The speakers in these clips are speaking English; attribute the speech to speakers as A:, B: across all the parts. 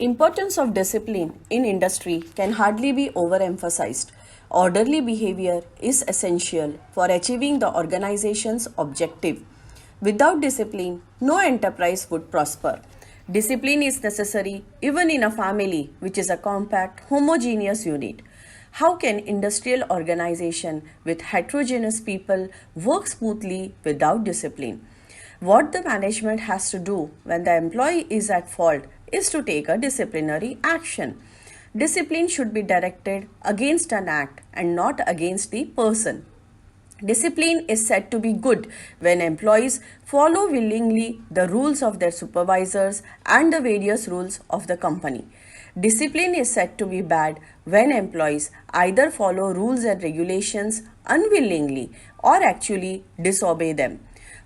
A: Importance of discipline in industry can hardly be overemphasized. Orderly behavior is essential for achieving the organization's objective. Without discipline, no enterprise would prosper. Discipline is necessary even in a family which is a compact, homogeneous unit. How can industrial organization with heterogeneous people work smoothly without discipline? What the management has to do when the employee is at fault is to take a disciplinary action. Discipline should be directed against an act and not against the person. Discipline is said to be good when employees follow willingly the rules of their supervisors and the various rules of the company. Discipline is said to be bad when employees either follow rules and regulations unwillingly or actually disobey them.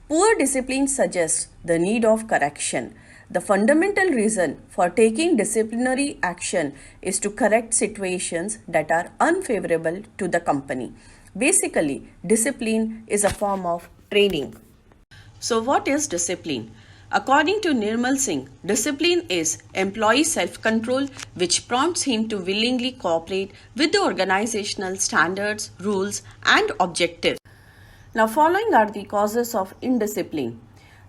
A: Poor discipline suggests the need of correction. The fundamental reason for taking disciplinary action is to correct situations that are unfavorable to the company. Basically, discipline is a form of training. So, what is discipline? According to Nirmal Singh, discipline is employee self-control which prompts him to willingly cooperate with the organizational standards, rules and objectives. Now, following are the causes of indiscipline.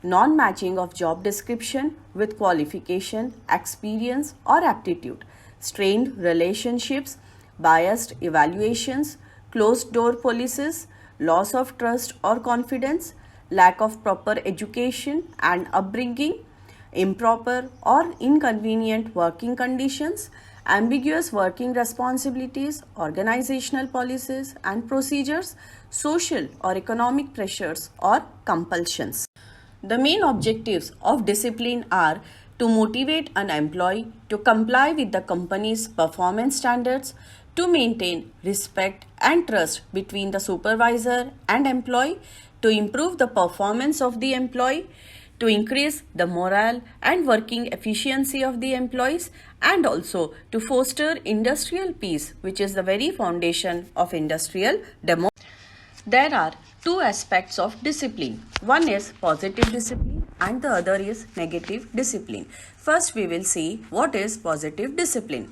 A: Non-matching of job description with qualification, experience or aptitude, strained relationships, biased evaluations, closed door policies, loss of trust or confidence, lack of proper education and upbringing, improper or inconvenient working conditions, ambiguous working responsibilities, organizational policies and procedures, social or economic pressures or compulsions. The main objectives of discipline are to motivate an employee to comply with the company's performance standards, to maintain respect and trust between the supervisor and employee, to improve the performance of the employee, to increase the morale and working efficiency of the employees, and also to foster industrial peace, which is the very foundation of industrial democracy. There are two aspects of discipline. One is positive discipline and the other is negative discipline. First, we will see what is positive discipline.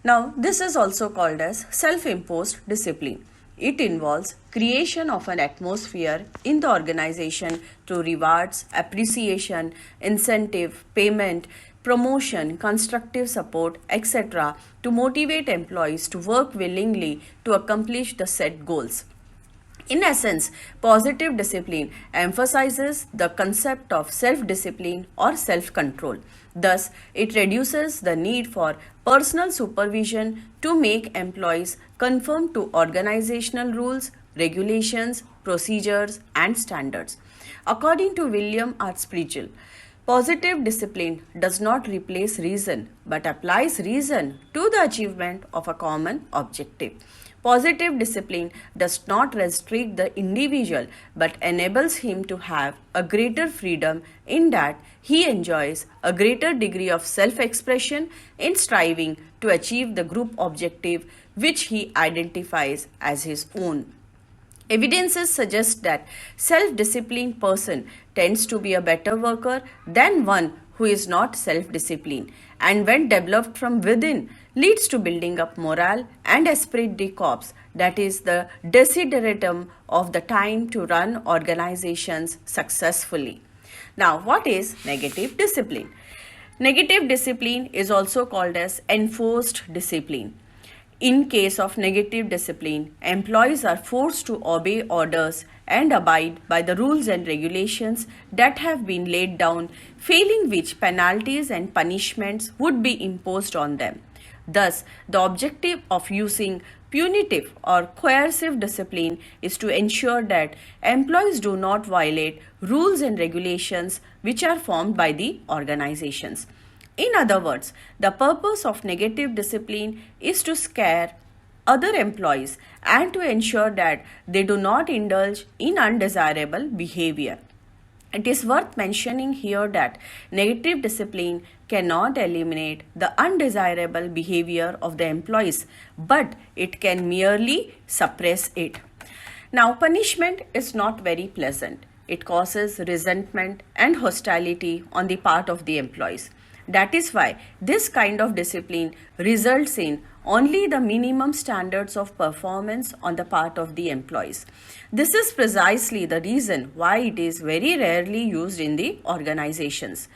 A: Now, this is also called as self-imposed discipline. It involves creation of an atmosphere in the organization through rewards, appreciation, incentive, payment, promotion, constructive support, etc. to motivate employees to work willingly to accomplish the set goals. In essence, positive discipline emphasizes the concept of self-discipline or self-control. Thus, it reduces the need for personal supervision to make employees conform to organizational rules, regulations, procedures, and standards. According to William R. Sprichel, positive discipline does not replace reason but applies reason to the achievement of a common objective. Positive discipline does not restrict the individual but enables him to have a greater freedom in that he enjoys a greater degree of self-expression in striving to achieve the group objective which he identifies as his own. Evidences suggest that self-disciplined person tends to be a better worker than one who is not self-disciplined, and when developed from within leads to building up morale and esprit de corps, that is the desideratum of the time to run organizations successfully. Now, what is negative discipline? Negative discipline is also called as enforced discipline. In case of negative discipline, employees are forced to obey orders and abide by the rules and regulations that have been laid down, failing which penalties and punishments would be imposed on them. Thus, the objective of using punitive or coercive discipline is to ensure that employees do not violate rules and regulations which are formed by the organizations. In other words, the purpose of negative discipline is to scare other employees and to ensure that they do not indulge in undesirable behavior. It is worth mentioning here that negative discipline cannot eliminate the undesirable behavior of the employees, but it can merely suppress it. Now, punishment is not very pleasant. It causes resentment and hostility on the part of the employees. That is why this kind of discipline results in only the minimum standards of performance on the part of the employees. This is precisely the reason why it is very rarely used in the organizations.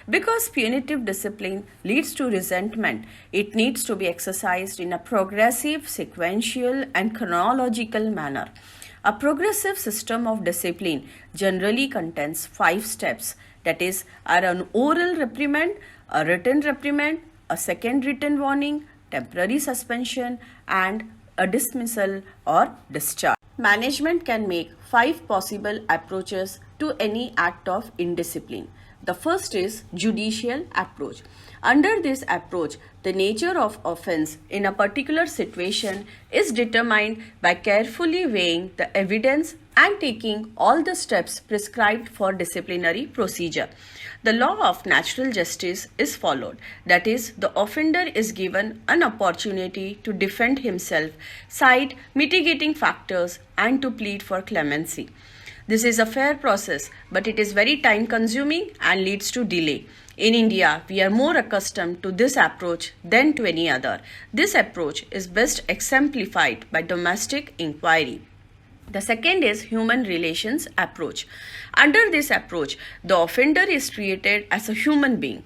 A: Because punitive discipline leads to resentment, it needs to be exercised in a progressive, sequential, and chronological manner. A progressive system of discipline generally contains 5 steps, that is, an oral reprimand, a written reprimand, a second written warning, temporary suspension, and a dismissal or discharge. Management can make 5 possible approaches to any act of indiscipline. The first is judicial approach. Under this approach, the nature of offense in a particular situation is determined by carefully weighing the evidence and taking all the steps prescribed for disciplinary procedure. The law of natural justice is followed. That is, the offender is given an opportunity to defend himself, cite mitigating factors, and to plead for clemency. This is a fair process, but it is very time consuming and leads to delay. In India, we are more accustomed to this approach than to any other. This approach is best exemplified by domestic inquiry. The second is human relations approach. Under this approach, the offender is treated as a human being.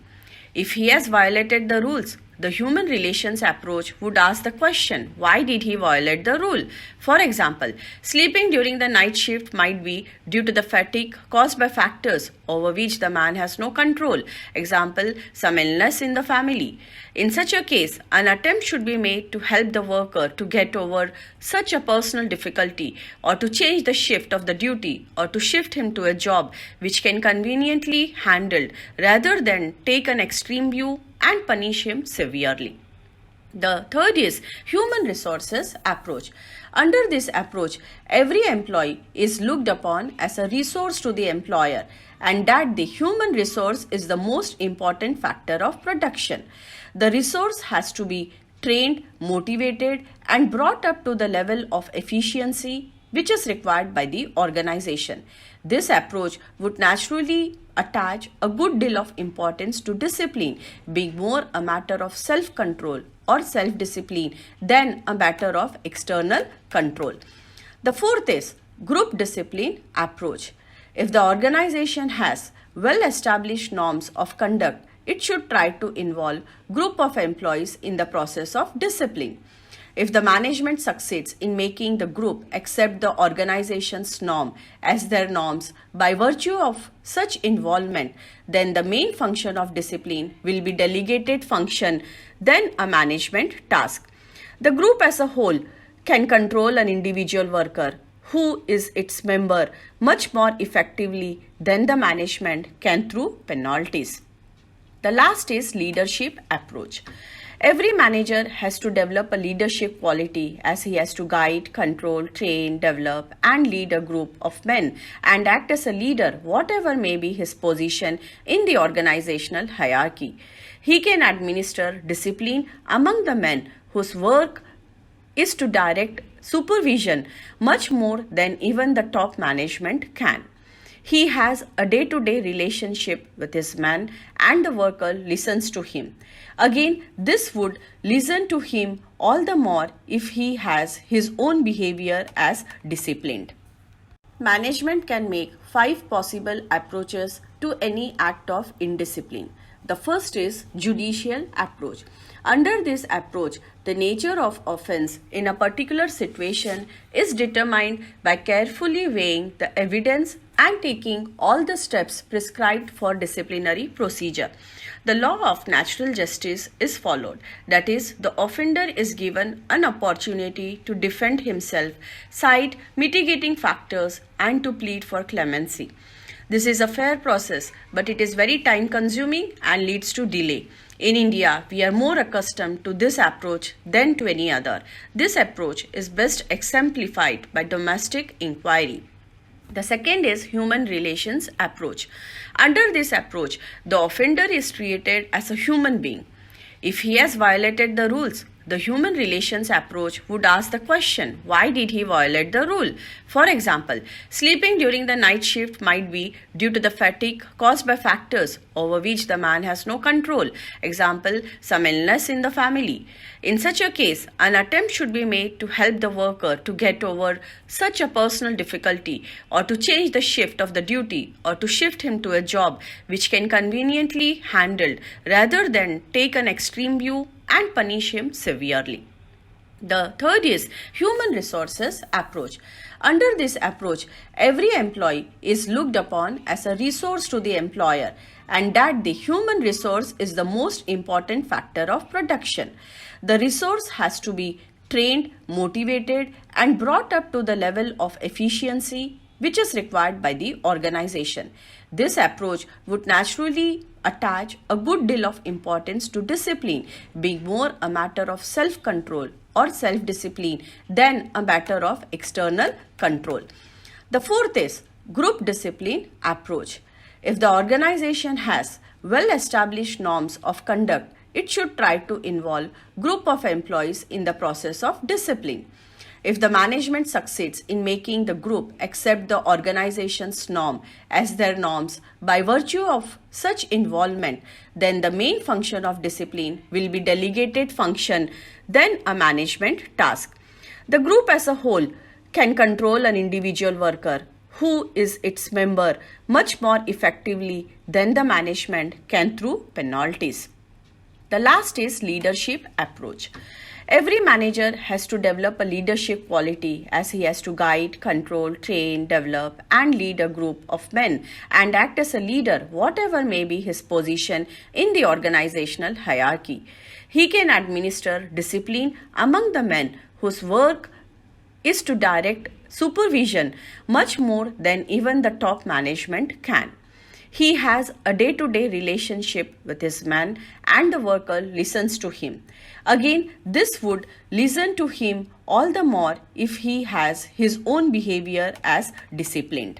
A: If he has violated the rules, the human relations approach would ask the question, why did he violate the rule? For example, sleeping during the night shift might be due to the fatigue caused by factors over which the man has no control. Example, some illness in the family. In such a case, an attempt should be made to help the worker to get over such a personal difficulty, or to change the shift of the duty, or to shift him to a job which can conveniently handled, rather than take an extreme view and punish him severely. The third is human resources approach. Under this approach, every employee is looked upon as a resource to the employer, and that the human resource is the most important factor of production. The resource has to be trained, motivated, and brought up to the level of efficiency which is required by the organization. This approach would naturally attach a good deal of importance to discipline, being more a matter of self-control or self-discipline than a matter of external control. The fourth is group discipline approach. If the organization has well-established norms of conduct, it should try to involve group of employees in the process of discipline. If the management succeeds in making the group accept the organization's norm as their norms by virtue of such involvement, then the main function of discipline will be delegated function than a management task. The group as a whole can control an individual worker who is its member much more effectively than the management can through penalties. The last is leadership approach. Every manager has to develop a leadership quality, as he has to guide, control, train, develop, and lead a group of men and act as a leader, whatever may be his position in the organizational hierarchy. He can administer discipline among the men whose work is to direct supervision much more than even the top management can. He has a day-to-day relationship with his man, and the worker listens to him. Again, this would listen to him all the more if he has his own behavior as disciplined. Management can make 5 possible approaches to any act of indiscipline. The first is judicial approach. Under this approach, the nature of offense in a particular situation is determined by carefully weighing the evidence and taking all the steps prescribed for disciplinary procedure. The law of natural justice is followed. That is, the offender is given an opportunity to defend himself, cite mitigating factors, and to plead for clemency. This is a fair process, but it is very time consuming and leads to delay. In India, we are more accustomed to this approach than to any other. This approach is best exemplified by domestic inquiry. The second is human relations approach. Under this approach, the offender is treated as a human being. If he has violated the rules, The human relations approach would ask the question, why did he violate the rule? For example, sleeping during the night shift might be due to the fatigue caused by factors over which the man has no control. Example, some illness in the family. In such a case, an attempt should be made to help the worker to get over such a personal difficulty, or to change the shift of the duty, or to shift him to a job which can conveniently handled, rather than take an extreme view and punish him severely. The third is human resources approach. Under this approach, every employee is looked upon as a resource to the employer, and that the human resource is the most important factor of production. The resource has to be trained, motivated, and brought up to the level of efficiency which is required by the organization. This approach would naturally attach a good deal of importance to discipline, being more a matter of self-control or self-discipline than a matter of external control. The fourth is group discipline approach. If the organization has well-established norms of conduct, it should try to involve group of employees in the process of discipline. If the management succeeds in making the group accept the organization's norm as their norms by virtue of such involvement, then the main function of discipline will be delegated function than a management task. The group as a whole can control an individual worker who is its member much more effectively than the management can through penalties. The last is leadership approach. Every manager has to develop a leadership quality, as he has to guide, control, train, develop, and lead a group of men and act as a leader, whatever may be his position in the organizational hierarchy. He can administer discipline among the men whose work is to direct supervision much more than even the top management can. He has a day-to-day relationship with his man, and the worker listens to him. Again, this would listen to him all the more if he has his own behavior as disciplined.